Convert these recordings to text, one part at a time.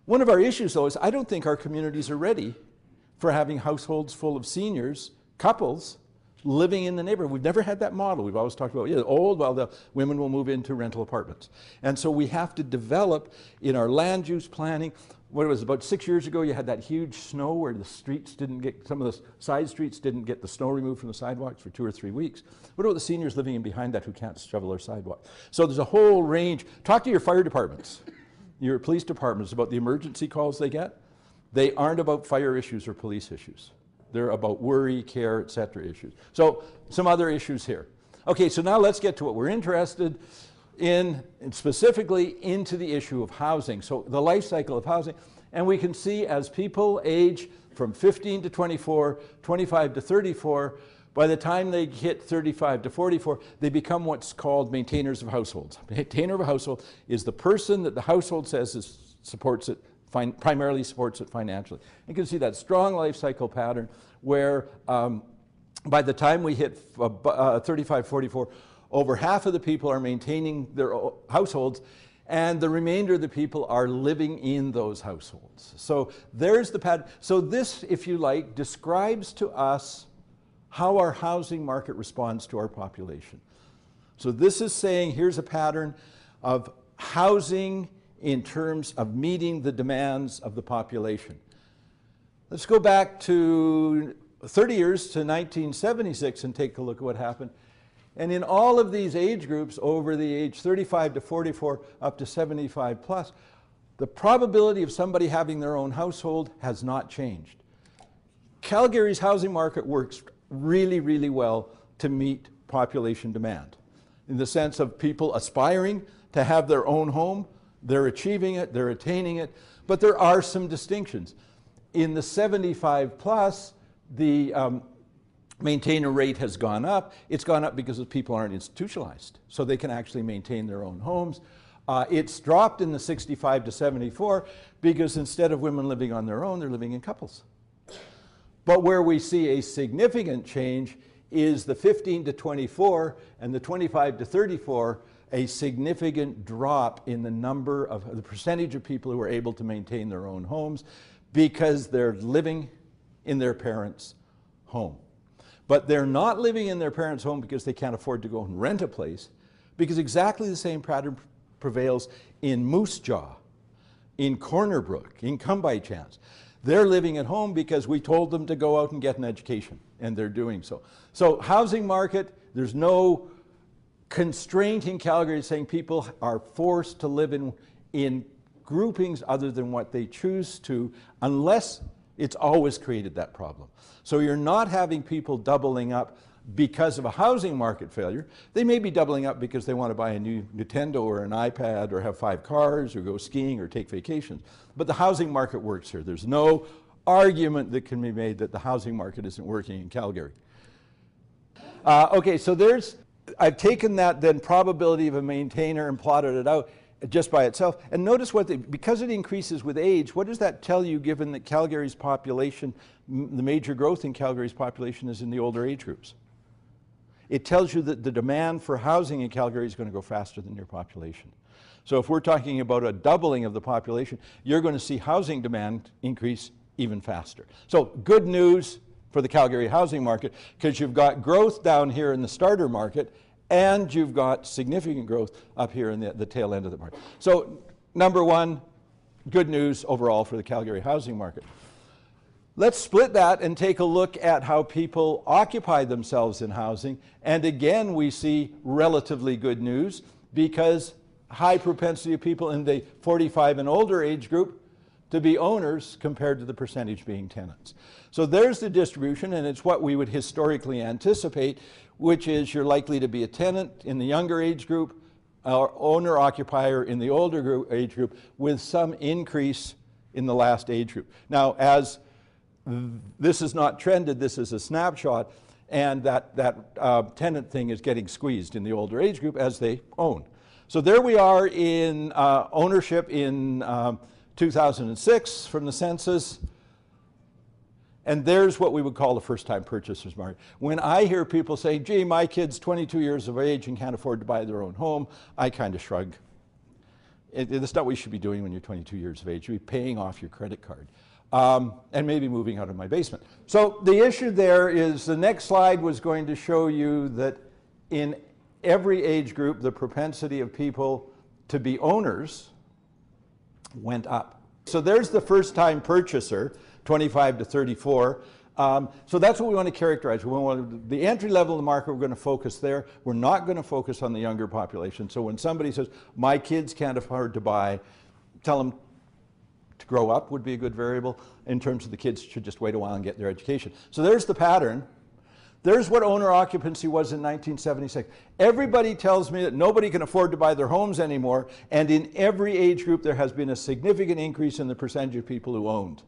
One of our issues, though, is I don't think our communities are ready for having households full of seniors, couples, living in the neighborhood. We've never had that model. We've always talked about, yeah, old, well, the women will move into rental apartments. And so we have to develop in our land use planning. What it was about 6 years ago, you had that huge snow where the streets didn't get, some of the side streets didn't get the snow removed from the sidewalks for 2 or 3 weeks. What about the seniors living in behind that who can't shovel their sidewalk? So there's a whole range. Talk to your fire departments, your police departments about the emergency calls they get. They aren't about fire issues or police issues. They're about worry, care, et cetera issues. So some other issues here. Okay, so now let's get to what we're interested in, and specifically into the issue of housing. So the life cycle of housing. And we can see as people age from 15 to 24, 25 to 34, by the time they hit 35 to 44, they become what's called maintainers of households. Maintainer of a household is the person that the household says supports it, primarily supports it financially. You can see that strong life cycle pattern where by the time we hit 35, 44, over half of the people are maintaining their households, and the remainder of the people are living in those households. So there's the pattern. So this, if you like, describes to us how our housing market responds to our population. So this is saying here's a pattern of housing in terms of meeting the demands of the population. Let's go back to 30 years to 1976 and take a look at what happened. And in all of these age groups over the age 35 to 44 up to 75 plus, the probability of somebody having their own household has not changed. Calgary's housing market works really, really well to meet population demand in the sense of people aspiring to have their own home. They're achieving it, they're attaining it, but there are some distinctions. In the 75 plus, the maintainer rate has gone up. It's gone up because people aren't institutionalized, so they can actually maintain their own homes. It's dropped in the 65 to 74 because instead of women living on their own, they're living in couples. But where we see a significant change is the 15 to 24 and the 25 to 34, a significant drop in the number of the percentage of people who are able to maintain their own homes because they're living in their parents' home. But they're not living in their parents' home because they can't afford to go and rent a place, because exactly the same pattern prevails in Moose Jaw, in Corner Brook, in Come By Chance. They're living at home because we told them to go out and get an education, and they're doing so. So housing market, there's no constraint in Calgary saying people are forced to live in groupings other than what they choose to, unless it's always created that problem. So you're not having people doubling up because of a housing market failure. They may be doubling up because they want to buy a new Nintendo or an iPad or have 5 cars or go skiing or take vacations. But the housing market works here. There's no argument that can be made that the housing market isn't working in Calgary. Okay, so I've taken that then probability of a maintainer and plotted it out just by itself. And notice because it increases with age, what does that tell you given that Calgary's population, the major growth in Calgary's population is in the older age groups? It tells you that the demand for housing in Calgary is going to go faster than your population. So if we're talking about a doubling of the population, you're going to see housing demand increase even faster. So good news for the Calgary housing market, because you've got growth down here in the starter market, and you've got significant growth up here in the tail end of the market. So number one, good news overall for the Calgary housing market. Let's split that and take a look at how people occupy themselves in housing. And again, we see relatively good news because high propensity of people in the 45 and older age group to be owners compared to the percentage being tenants. So there's the distribution, and it's what we would historically anticipate, which is you're likely to be a tenant in the younger age group, or owner-occupier in the older age group, with some increase in the last age group. Now, as this is not trended, this is a snapshot, and that tenant thing is getting squeezed in the older age group as they own. So there we are in ownership in 2006 from the census. And there's what we would call the first-time purchasers market. When I hear people say, gee, my kid's 22 years of age and can't afford to buy their own home, I kind of shrug. That's not what you should be doing when you're 22 years of age. You should be paying off your credit card. And maybe moving out of my basement. So the issue there is the next slide was going to show you that in every age group, the propensity of people to be owners went up. So there's the first-time purchaser, 25 to 34. So that's what we want to characterize. The entry level of the market, we're going to focus there. We're not going to focus on the younger population. So when somebody says, my kids can't afford to buy, tell them to grow up would be a good variable. In terms of the kids should just wait a while and get their education. So there's the pattern. There's what owner occupancy was in 1976. Everybody tells me that nobody can afford to buy their homes anymore, and in every age group there has been a significant increase in the percentage of people who owned.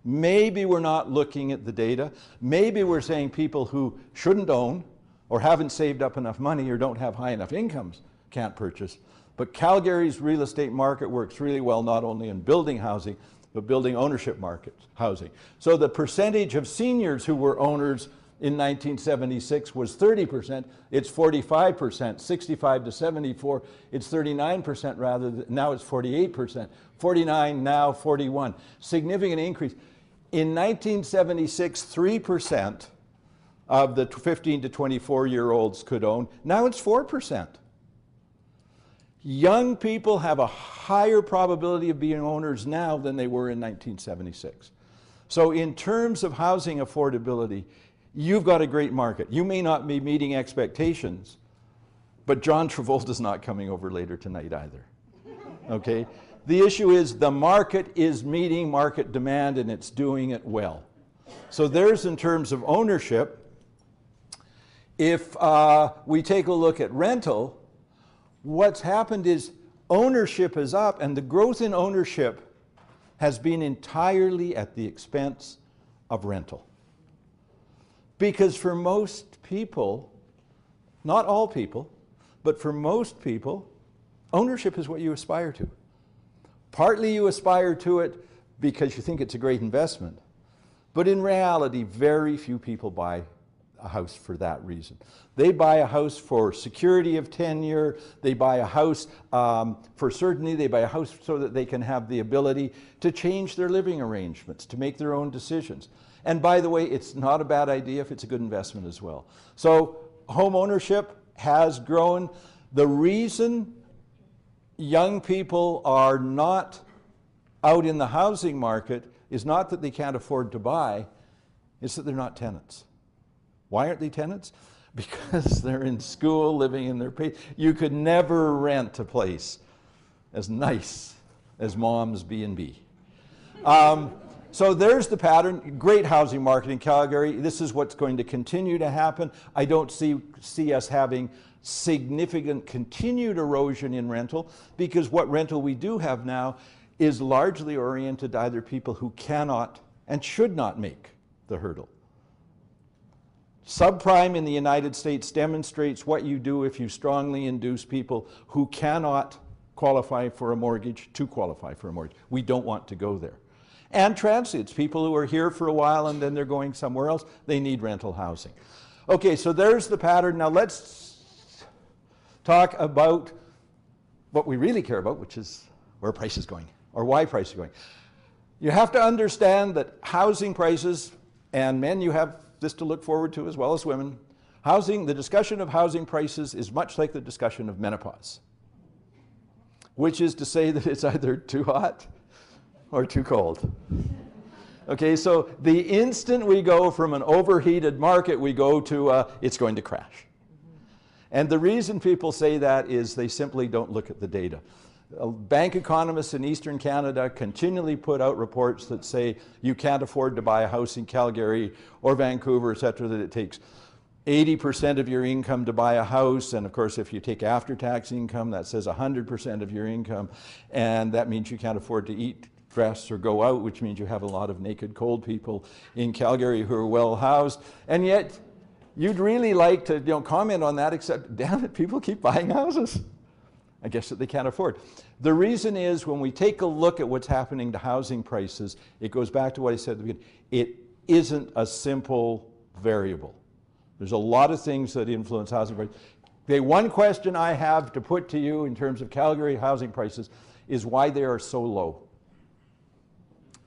Maybe we're not looking at the data. Maybe we're saying people who shouldn't own or haven't saved up enough money or don't have high enough incomes can't purchase. But Calgary's real estate market works really well, not only in building housing, but building ownership market housing. So the percentage of seniors who were owners in 1976 was 30%. It's 45%. 65 to 74, it's 39% rather than, now it's 48%. 49, now 41. Significant increase. In 1976, 3% of the 15 to 24-year-olds could own. Now it's 4%. Young people have a higher probability of being owners now than they were in 1976. So in terms of housing affordability, you've got a great market. You may not be meeting expectations, but John Travolta's not coming over later tonight either. Okay? The issue is the market is meeting market demand and it's doing it well. So there's in terms of ownership. If we take a look at rental, what's happened is ownership is up, and the growth in ownership has been entirely at the expense of rental. Because for most people, not all people, but for most people, ownership is what you aspire to. Partly you aspire to it because you think it's a great investment, but in reality, very few people buy a house for that reason. They buy a house for security of tenure, they buy a house for certainty, they buy a house so that they can have the ability to change their living arrangements, to make their own decisions. And by the way, it's not a bad idea if it's a good investment as well. So home ownership has grown. The reason young people are not out in the housing market is not that they can't afford to buy, it's that they're not tenants. Why aren't they tenants? Because they're in school, living in their place. You could never rent a place as nice as Mom's B&B. So there's the pattern. Great housing market in Calgary. This is what's going to continue to happen. I don't see us having significant continued erosion in rental, because what rental we do have now is largely oriented to either people who cannot and should not make the hurdle. Subprime in the United States demonstrates what you do if you strongly induce people who cannot qualify for a mortgage to qualify for a mortgage. We don't want to go there. And transients, people who are here for a while and then they're going somewhere else, they need rental housing. Okay, so there's the pattern. Now let's talk about what we really care about, which is where price is going, or why price is going. You have to understand that housing prices, and men, you have this to look forward to as well as women, the discussion of housing prices is much like the discussion of menopause, which is to say that it's either too hot or too cold. Okay, so the instant we go from an overheated market, we go to it's going to crash. And the reason people say that is they simply don't look at the data. Bank economists in Eastern Canada continually put out reports that say you can't afford to buy a house in Calgary or Vancouver, etc., that it takes 80% of your income to buy a house, and of course if you take after-tax income, that says 100% of your income, and that means you can't afford to eat, dress, or go out, which means you have a lot of naked, cold people in Calgary who are well housed, and yet you'd really like to comment on that, except damn it, people keep buying houses. I guess that they can't afford. The reason is when we take a look at what's happening to housing prices, it goes back to what I said at the beginning. It isn't a simple variable. There's a lot of things that influence housing prices. The one question I have to put to you in terms of Calgary housing prices is why they are so low,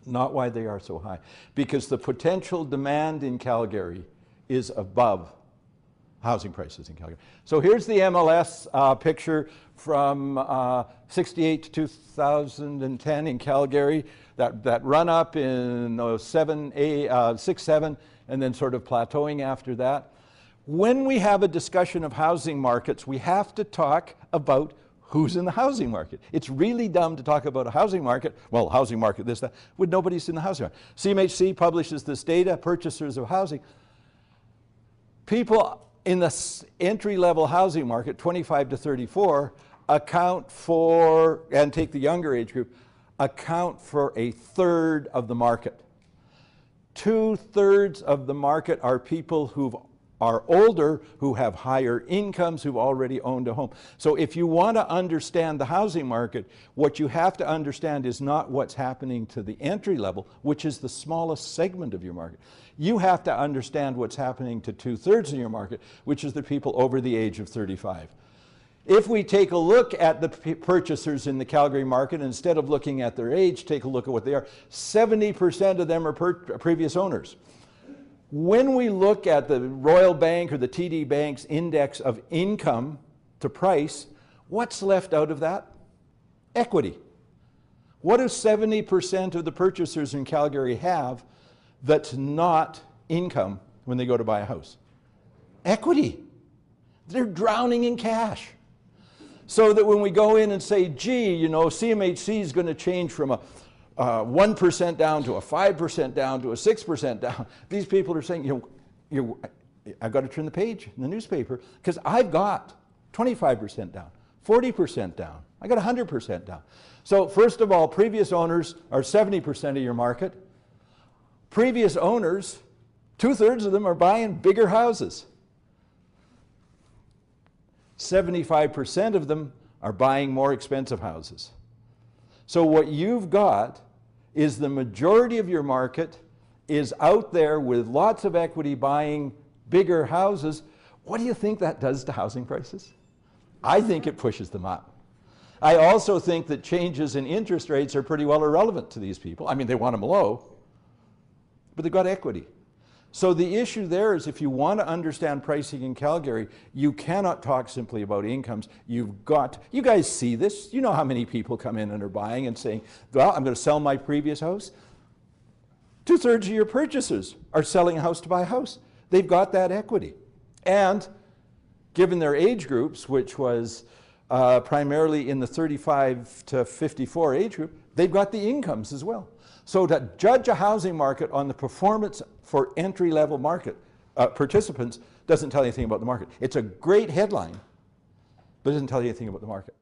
not why they are so high. Because the potential demand in Calgary is above housing prices in Calgary. So here's the MLS picture from 68 to 2010 in Calgary. That run up in 6, 7, and then sort of plateauing after that. When we have a discussion of housing markets, we have to talk about who's in the housing market. It's really dumb to talk about a housing market, well, housing market, this, that, when nobody's in the housing market. CMHC publishes this data, purchasers of housing. People in the entry-level housing market, 25 to 34, account for, and take the younger age group, account for 1/3 of the market. 2/3 of the market are people who are older, who have higher incomes, who've already owned a home. So if you want to understand the housing market, what you have to understand is not what's happening to the entry level, which is the smallest segment of your market. You have to understand what's happening to 2/3 of your market, which is the people over the age of 35. If we take a look at the purchasers in the Calgary market, instead of looking at their age, take a look at what they are. 70% of them are previous owners. When we look at the Royal Bank or the TD Bank's index of income to price, what's left out of that? Equity. What do 70% of the purchasers in Calgary have that's not income when they go to buy a house? Equity. They're drowning in cash. So that when we go in and say, gee, you know, CMHC is going to change from a 1% down to a 5% down to a 6% down, these people are saying, I've got to turn the page in the newspaper because I've got 25% down, 40% down, I got 100% down. So first of all, previous owners are 70% of your market. Previous owners, 2/3 of them are buying bigger houses. 75% of them are buying more expensive houses. So what you've got is the majority of your market is out there with lots of equity buying bigger houses. What do you think that does to housing prices? I think it pushes them up. I also think that changes in interest rates are pretty well irrelevant to these people. I mean, they want them low, but they've got equity. So the issue there is if you want to understand pricing in Calgary, you cannot talk simply about incomes. You've got, you guys see this, you know how many people come in and are buying and saying, well, I'm going to sell my previous house. 2/3 of your purchasers are selling a house to buy a house. They've got that equity. And given their age groups, which was primarily in the 35 to 54 age group, they've got the incomes as well. So to judge a housing market on the performance for entry-level market participants doesn't tell you anything about the market. It's a great headline, but it doesn't tell you anything about the market.